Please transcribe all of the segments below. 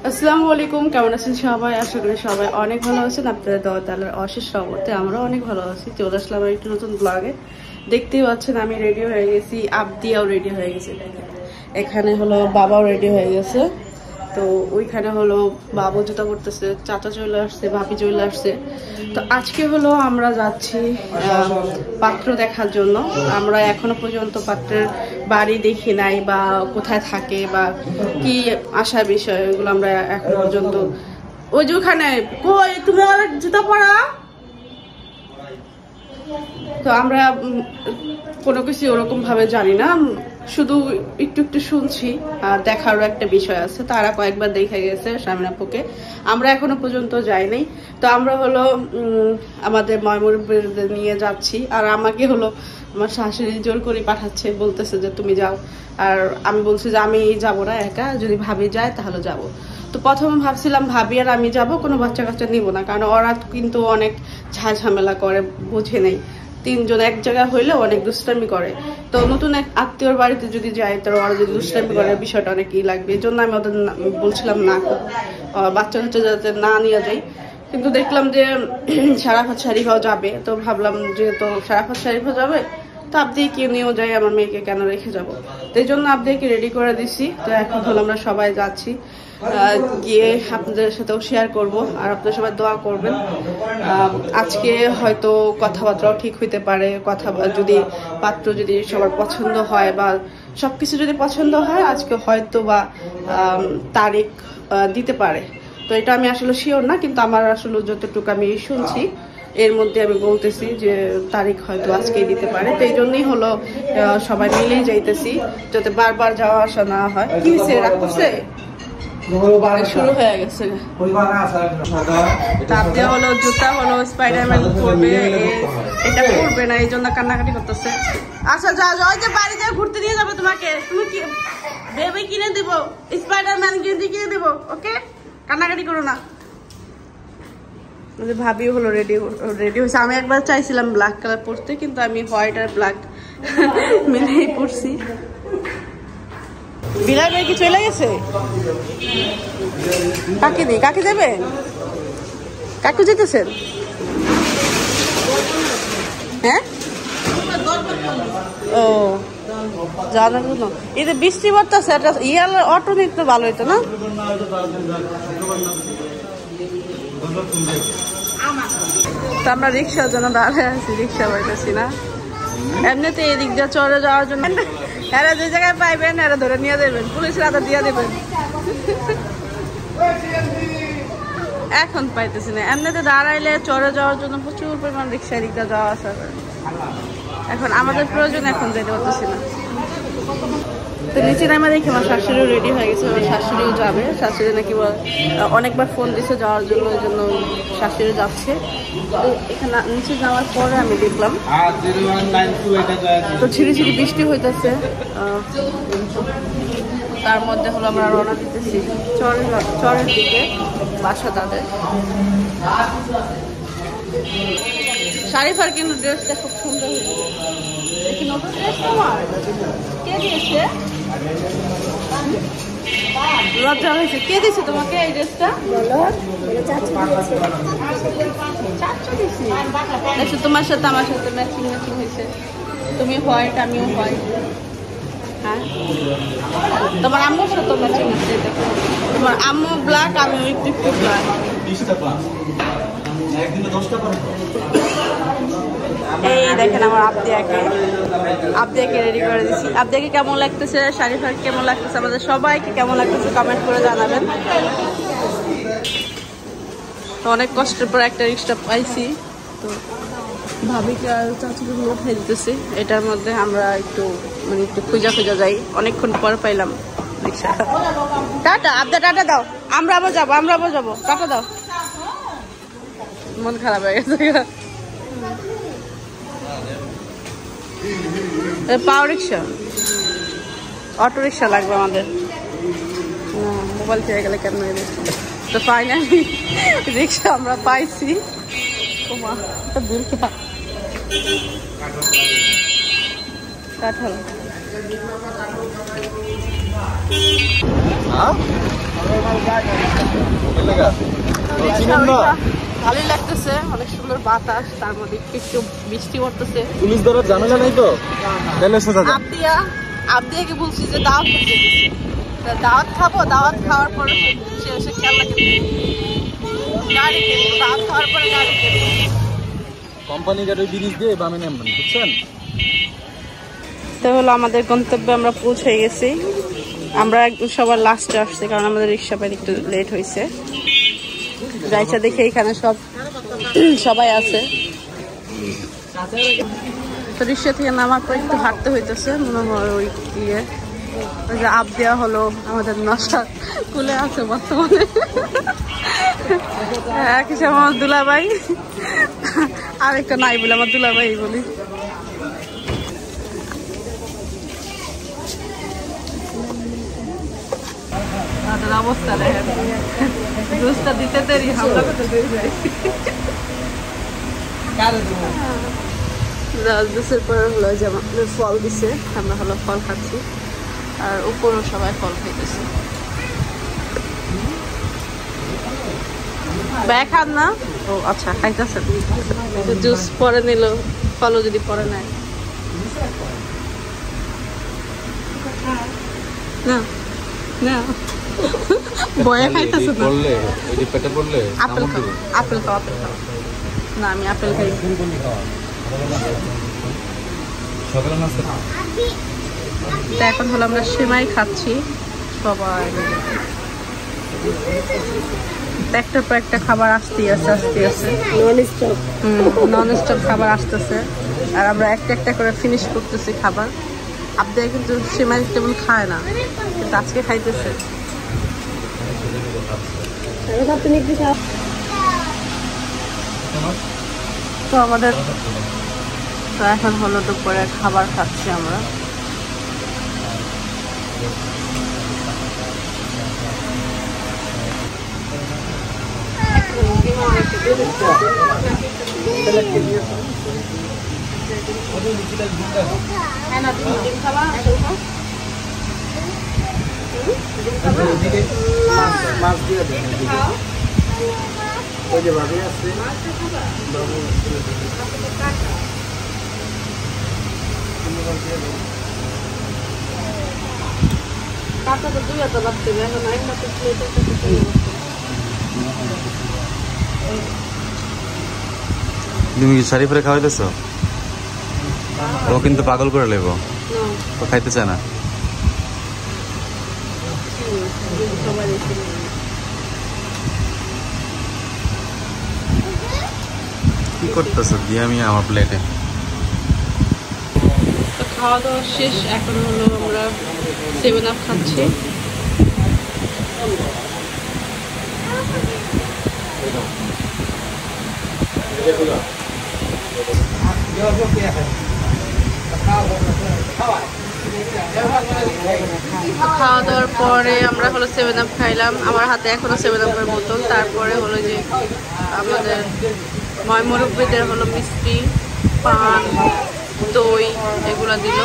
আসসালামু আলাইকুম, কেমন আছেন সবাই? আশা করি সবাই অনেক ভালো আছেন। আপনাদের দোয়া তাআলার অশেষ রহমতে আমরা অনেক ভালো আছি। চলে আসলাম একটু নতুন ব্লগে। দেখতেই পাচ্ছেন আমি রেডি হয়ে গেছি, আবদিয়াও রেডি হয়ে গেছে। এখানে হলো বাবাও রেডি হয়ে গেছে। তো ওইখানে হলো বাবু জুতা করতেছে, চাচা চলে আসছে, ভাবি চলে আসছে। তো আজকে হলো আমরা যাচ্ছি পাত্র দেখার জন্য। আমরা এখনো পর্যন্ত পাত্রের বাড়ি দেখি নাই, বা কোথায় থাকে বা কি আসার বিষয়, ওইগুলো আমরা এখনো পর্যন্ত। ওই যে ওখানে কই তুমি জুতা পরা। তো আমরা কোনো কিছু ওরকম ভাবে জানি না, শুধু একটু একটু শুনছি। আর দেখারও একটা বিষয় আছে, তারা কয়েকবার দেখে গেছে সামনাপুকে, আমরা এখনো পর্যন্ত যাইনি। তো আমরা হলো আমাদের ময়মনসিংহ নিয়ে যাচ্ছি। আর আমাকে হলো আমার শাশুড়ি জোর করে পাঠাচ্ছে, বলতেছে যে তুমি যাও। আর আমি বলছি যে আমি যাবো না একা, যদি ভাবি যায় তাহলে যাব। তো প্রথমে ভাবছিলাম ভাবি আর আমি যাব, কোনো বাচ্চা কাচ্চা নিব না, কারণ ওরা কিন্তু অনেক ঝামেলা করে, বুঝে নেই। তিনজন এক জায়গায় হইলে অনেক দুষ্টামি করে। তো নতুন এক আত্মীয়র বাড়িতে যদি যাই, তো ওরা যদি দুষ্টামি করে বিষয়টা অনেক ই লাগবে। এই জন্য আমি ওদের বলছিলাম না, বাচ্চা কাচ্চা যাতে না নিয়ে যাই। কিন্তু দেখলাম যে সারাফাত শরীফাও যাবে, তো ভাবলাম যেহেতু সারাফাত শরীফাও যাবে, তো আবদিকে নিয়েও যাই, আমার মেয়েকে কেন রেখে যাব। তো এই জন্য আবদিকে রেডি করে দিছি। তো এখন হলো আমরা সবাই যাচ্ছি, গিয়ে আপনাদের সাথেও শেয়ার করব। আর আপনারা সবাই দোয়া করবেন। আজকে হয়তো কথাবার্তাও ঠিক হইতে পারে, কথা যদি পাত্র যদি সবার পছন্দ হয় বা সবকিছু যদি পছন্দ হয়, আজকে হয়তো বা তারিখ দিতে পারে। তো এটা আমি আসলে শিওর না, কিন্তু আমার আসলে যতটুকু আমি শুনছি এর মধ্যে আমি বলতেছি যে তারিখ হয়তো আজকেই দিতে পারে। তো এই জন্যই হলো সবাই মিলেই যাইতেছি, যাতে বারবার যাওয়া আসা না হয়। কি রাগ করছে, শুরু হয়ে গেছে। তাতে হলো জুতা হলো স্পাইডারম্যান পরবে, এটা পরবে না, এই জন্য কান্নাকাটি করতেছে। আচ্ছা যা যাও, যে বাড়ি যা ঘুরতে নিয়ে যাবো তোমাকে, তুমি কি বেবি কিনে দিব, স্পাইডারম্যান গেঞ্জি কিনে দিব, ওকে? কান্নাকাটি করো না। ভাবিও হলো রেডি হয়েছে। আমি একবার চাইছিলাম ব্ল্যাক কালার পরতে, কিন্তু আমি হোয়াইট আর ব্ল্যাক মিলেই পরছি। বিলাল ভাই কি চলে গেছে? কাকে নেই, কাকে যাবে? কাকু যেতেছেন? হ্যাঁ, ও জানার জন্য। এই যে বৃষ্টি পড়তেছে, একটা ইয়ার অটো নিতে ভালো হইতো না? তো আমরা রিক্সার জন্য দাঁড়ায় আছি, রিক্সা পাইতেছি না। এমনিতে এই দিক দিয়ে চলে যাওয়ার জন্য এরা যে জায়গায় পাইবেন এরা ধরে নিয়ে দেবেন, পুলিশের হাতে দিয়ে দেবেন। এখন পাইতেছি না, এমনিতে দাঁড়াইলে চড়ে যাওয়ার জন্য প্রচুর পরিমাণ রিক্সা দিক দিয়ে যাওয়া আসা করে। এখন আমাদের প্রয়োজন, এখন যেতে পারতেছি না। তো নিচে নামা দেখি আমার শাশুড়িও রেডি হয়ে গেছে, আমার শাশুড়িও যাবে। শাশুড়ি নাকি অনেকবার ফোন দিছে যাওয়ার জন্য, ওই জন্য শাশুড়ি যাচ্ছে। তো এখানে নিচে যাওয়ার পরে আমি দেখলাম তো ঝিরি ঝিরি বৃষ্টি হইতেছে। তার মধ্যে হলো আমরা রওনা দিতেছি চরের দিকে, বাসা তাদের। শারিফার কিন্তু ড্রেসটা খুব সুন্দর হয়েছে। কি নতুন ড্রেস তোমার? কে দিয়েছে? লজ্জা হয়েছে। কে দিয়েছে তোমাকে এই ড্রেসটা? তোমার সাথে আমার সাথে ম্যাচিং হয়েছে। তুমি হোয়াইট, আমিও হোয়াইট। হ্যাঁ, তোমার আম্মুর সাথে ম্যাচিং হচ্ছে। তোমার আম্মু ব্ল্যাক, আমিও একটু একটু ব্ল্যাক। এই দেখেন আমার আবদিয়াকে রেডি করে দিচ্ছি। আবদিয়াকে কেমন লাগতেছে, শারিফার কেমন লাগতেছে, আমাদের সবাইকে কেমন লাগতেছে কমেন্ট করে জানাবেন। অনেক কষ্টের পর একটা রিক্সা পাইছি, তো ভাবিকে আর চাচুকে উঠে দিতেছি। এটার মধ্যে আমরা একটু খুঁজা যাই, অনেকক্ষণ পর পাইলাম রিক্সা। টাটা আবদা, টাটা দাও। আমরা আবার যাবো, টাটা দাও। মন খারাপ হয়ে গেছে। পাওয়ার রিক্সা, অটো রিক্সা লাগবে আমাদের। মোবাইল খেয়ে গেলে কেন? তো ফাইনালি রিক্সা আমরা পাইছি। কাঁঠাল ভালোই লাগতেছে, অনেক সুন্দর বাতাস, তার মধ্যে একটু বৃষ্টি পড়তেছে। পুলিশ ধরার ঝামেলা নাই তো? আবদিয়াকে বলছি যে দাওয়াত করতে গেছি, দাওয়াত খাবো, দাওয়াত খাওয়ার পরে সে এসে খেলনা কিনবে, গাড়ি কিনবো, দাওয়াত খাওয়ার পরে গাড়ি কিনবো। কোম্পানি গাড়ি জিনিস দিয়ে বামে নেমবেন, বুঝছেন? তো হলো আমাদের গন্তব্যে আমরা পৌঁছে গেছি। আমরা সবার লাস্টে আসছি কারণ আমাদের রিক্সা পাইতে একটু লেট হয়েছে। যাইছা দেখে এখানে সবাই আছে। তো রিক্সা থেকে নামার পর একটু হাঁটতে হইতেছে, মনে হয় ওই যে আপ দেওয়া হলো আমাদের নশা কুলে আছে বর্তমানে। এক হিসাবে আমার দুলাভাই, আরেকটা নাই বলে আমার দুলাভাই বলি। অবস্থা দেখেন, জুসটা দিতে দেরি, হামলা করতে দেরি যায়। জুসের পর হলো যে আমাদের ফল দিছে, আমরা হলো ফল খাচ্ছি, আর উপরও সবাই ফল খাইতেছে। ব্যাগ খান না? ও আচ্ছা, খাইতেছেন। জুস পরে নিল, ফলও যদি পরে নেয় না না বয়া খাইতেছে না। আপেল খাও, আপেল খাও, আপেল খাও। না আমি আপেল খাই। তো এখন হলো আমরা সেমাই খাচ্ছি সবাই মিলে। একটার পর একটা খাবার আসতেই আছে, নন স্টপ খাবার আসতেছে, আর আমরা একটা একটা করে ফিনিশ করতেছি খাবার। আপনি কিন্তু সেমাই তেমন খায় না, কিন্তু আজকে খাইতেছে। তো আমাদের তো এখন হলো দুপুরে খাবার খাচ্ছি আমরা। মাছ দিয়ে দেন, ওই যে ভাবি আছে কাটা তো দুই হাতে লাগছে, এখন একটা প্লেট তুমি কি শাড়ি পরে খাওয়াইতেছ? ও কিন্তু পাগল করে লেবো, ও খাইতে চায় না। কি করতেছ দিয়ে আমি আমার প্লেটে? খাওয়া দাওয়া শেষ, এখন হলো আমরা 7 আপ খাচ্ছি। খাওয়া দাওয়ার পরে আমরা হলো 7 আপ খাইলাম, আমার হাতে এখনো 7 আপের বোতল। তারপরে হলো যে আমাদের মুরব্বিদের হলো মিষ্টি, পান, দই এগুলা দিল।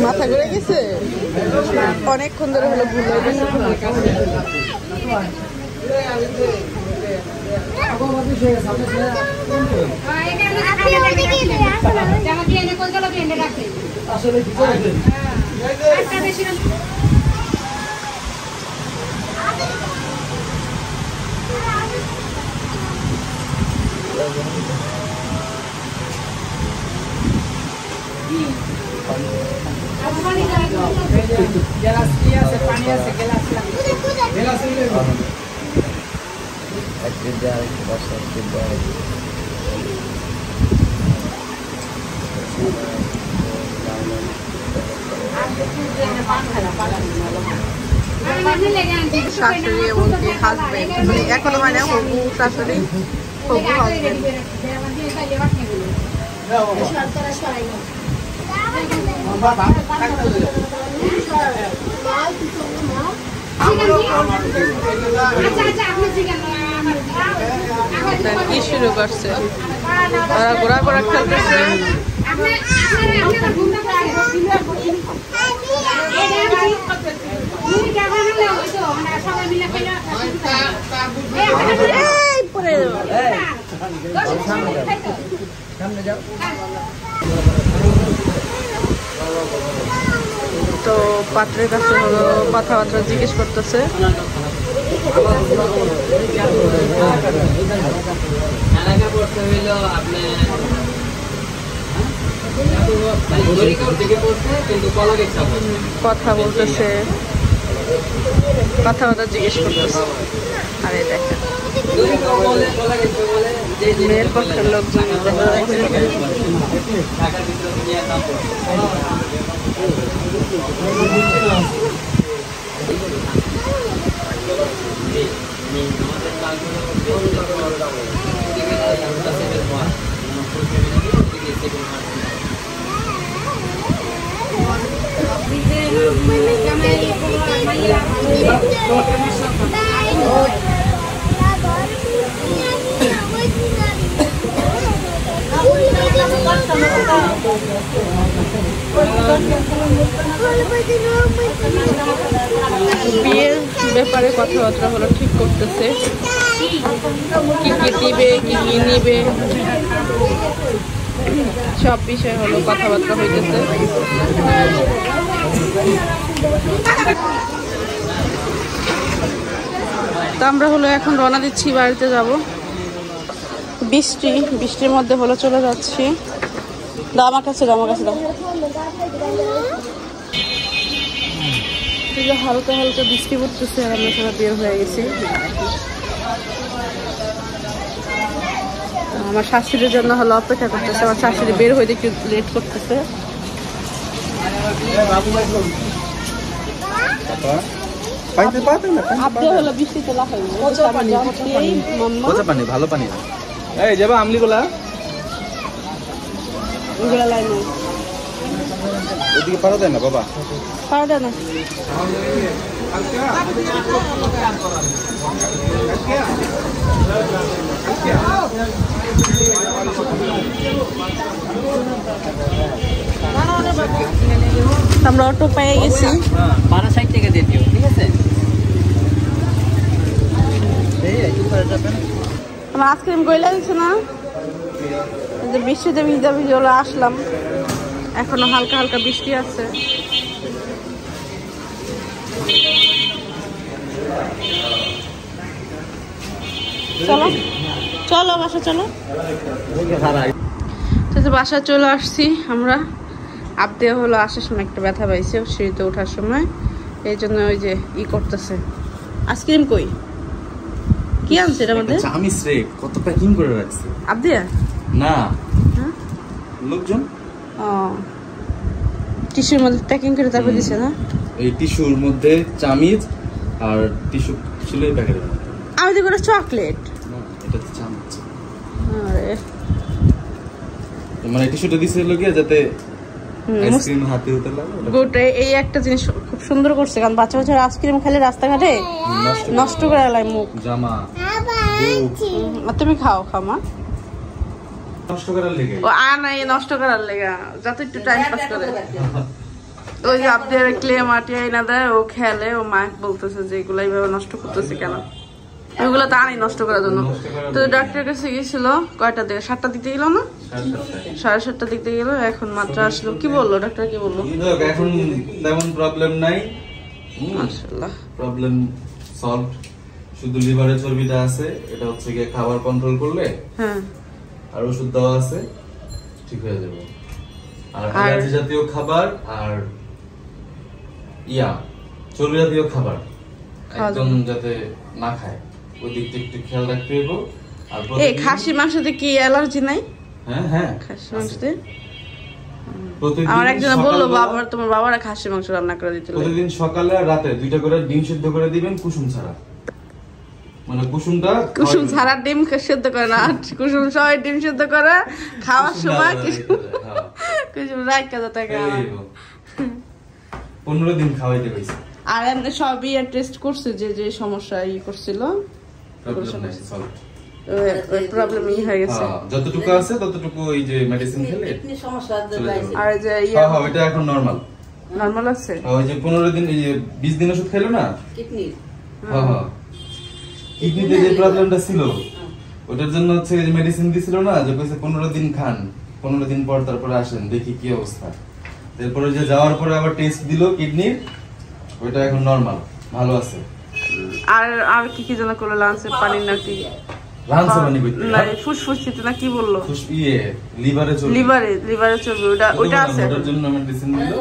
মাথা ঘুরে গেছে, অনেকক্ষণ ধরে হলো ভুল হয়ে গেছে। শাশুড়ি এবং কি হাজবেন্ড, মানে এখনো হয় না, হবু শাশুড়ি হবু হাজবেন্ড। কি শুরু করছে, ওরা ঘোরা ঘোরা খেলতেছে। তো পাত্রের কাছে হলো কথাবার্তা জিজ্ঞেস করতেছে। কথা বলতেছে, কথাবার্তা জিজ্ঞেস করতেছে। আরে দেখেন মেয়ের পক্ষের লোকজন বিয়ের ব্যাপারে কথাবার্তা হলো ঠিক করতেছে, কি কি দিবে কি কি নিবে সব বিষয় হলো কথাবার্তা হইতেছে। তো আমরা হলো এখন রওনা দিচ্ছি, বাড়িতে যাব। বৃষ্টির মধ্যে হলো চলে যাচ্ছি। দাও আমার কাছে, দাও আমার কাছে দাও। হালকা হালকা বৃষ্টি পড়তেছে আর আমরা সবাই বের হয়ে গেছি। আমার শাশুড়ির জন্য হলো অপেক্ষা করতেছে, আমার শাশুড়ি বের হইতে একটু লেট করতেছে। আপনি হলো বৃষ্টিতে লাফাইবো, ভালো পানি এই যাবা আমলি গুলা ওগুলা লাইন ওদিকে পারা দেয় না বাবা, পারা দেয় না। আমরা অটো পেয়ে গেছি, 12 থেকে দিয়ে দিও, ঠিক আছে? আমার আইসক্রিম গইলা দিচ্ছে না, যে বৃষ্টিতে ভিজা ভিজে হলো আসলাম, এখনো হালকা হালকা বৃষ্টি আছে। চলো চলো বাসা চলো। বাসায় চলে আসছি আমরা। আপদে হলো আসার সময় একটা ব্যথা পাইছে সিঁড়িতে ওঠার সময়, এই জন্য ওই যে ই করতেছে। আইসক্রিম কই কি আনছে এটার মধ্যে? চামিস রে, কত প্যাকিং করে রাখছে আপদে না লোকজন। ও টিস্যুর মধ্যে প্যাকিং করে তারপর দিছে না? এই টিস্যুর মধ্যে চামিচ আর টিস্যু ছিল এই প্যাকেটের মধ্যে। আমি তো করে চকলেট। না এটা তো চামিচ। আরে মানে টিস্যুটা দিছে লগিয়া যাতে আইসক্রিম হাতে হতে লাগে। গোটে এই একটা জিনিস খুব সুন্দর করছে, কারণ বাচ্চা বাচ্চা আইসক্রিম খেলে রাস্তাঘাটে নষ্ট করে আলাই মুখ জামা। তুমি খাও খাও মা। নষ্ট করার লেগে ও নাই নষ্ট করার লেগা যাতে একটু টাইম পাস করে। ওই যে আপনার ক্লে মাটি আইনা দেয়, ও খেলে, ও মা বলতেছে যে এগুলো এইভাবে নষ্ট করতেছে কেন, ওইগুলো তো আনি নষ্ট করার জন্য। তো ডাক্তারের কাছে গেছিল কয়টা দিকে, 7টার দিকে গেল না, 7:30টার দিকে গেল, এখন মাত্র আসলো। কি বললো ডাক্তার, কি বললো? এখন তেমন প্রবলেম নাই, মাশাআল্লাহ প্রবলেম সলভড। শুধু লিভারের চর্বিটা আছে, এটা হচ্ছে গিয়ে খাবার কন্ট্রোল করলে হ্যাঁ আর ওষুধ দেওয়া আছে, ঠিক হয়ে যাবে। আর অ্যালার্জি জাতীয় খাবার আর চর্বি জাতীয় খাবার একদম যাতে না খায়, ওই দিকটা একটু খেয়াল রাখতে হবে। আর এই খাসি মাংসতে কি অ্যালার্জি নাই? হ্যাঁ হ্যাঁ খাসি মাংসতে আমার একজন বললো তোমার বাবারা খাসি মাংস রান্না করে দিতে। প্রতিদিন সকালে আর রাতে 2টা করে ডিম সিদ্ধ করে দিবেন কুসুম ছাড়া, মানে কুসুমটা কুসুম ছাড়া ডিম সেদ্ধ করে না, কুসুম সবাই ডিম সেদ্ধ করে খাওয়ার সময় কুসুম রাখা থাকে। 15 দিন খাওয়াইতে হয়েছে। আর এমনি সবই টেস্ট করছে, যে যে সমস্যা করছিল প্রবলেম হয়ে গেছে। যতটুকু আছে ততটুকু ওই যে মেডিসিন খেলে আর যে এটা এখন নরমাল নরমাল আছে। ওই যে 15 দিন এই যে 20 দিন ওষুধ খেলো না কিডনি, কিডনিতে যে প্রবলেমটা ছিল ওটার জন্য হচ্ছে যে মেডিসিন দিছিল না, যে কইছে 15 দিন খান, 15 দিন পর তারপরে আসেন দেখি কি অবস্থা। তারপরে যে যাওয়ার পরে আবার টেস্ট দিল কিডনির, ওটা এখন নরমাল ভালো আছে। আর আর কি কি জানা করলো? লাঞ্চে পানি নাকি লাঞ্চে পানি কইতে না, ফুসফুস খেতে না কি বললো? লিভারে চলবে, লিভারে চলবে, ওটা আছে। ওটার জন্য মেডিসিন দিল,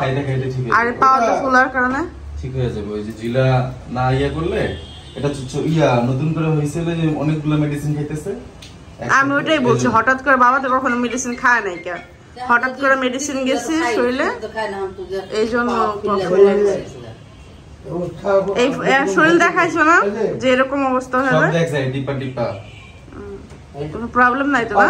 খাইতে খাইতে ঠিক হয়ে আর পাওয়ারটা ফুলার কারণে ঠিক হয়ে যাবে। ওই যে জিলা না করলে এটা নতুন করে হয়েছিল যে অনেকগুলো মেডিসিন খাইতেছে। আমি ওটাই বলছি, হঠাৎ করে বাবা তো কখনো মেডিসিন খায় নাই, কে হঠাৎ করে মেডিসিন গেছে শরীরে, এই জন্য এই শরীর দেখাইছো না যে এরকম অবস্থা হবে। কোনো প্রবলেম নাই তো না?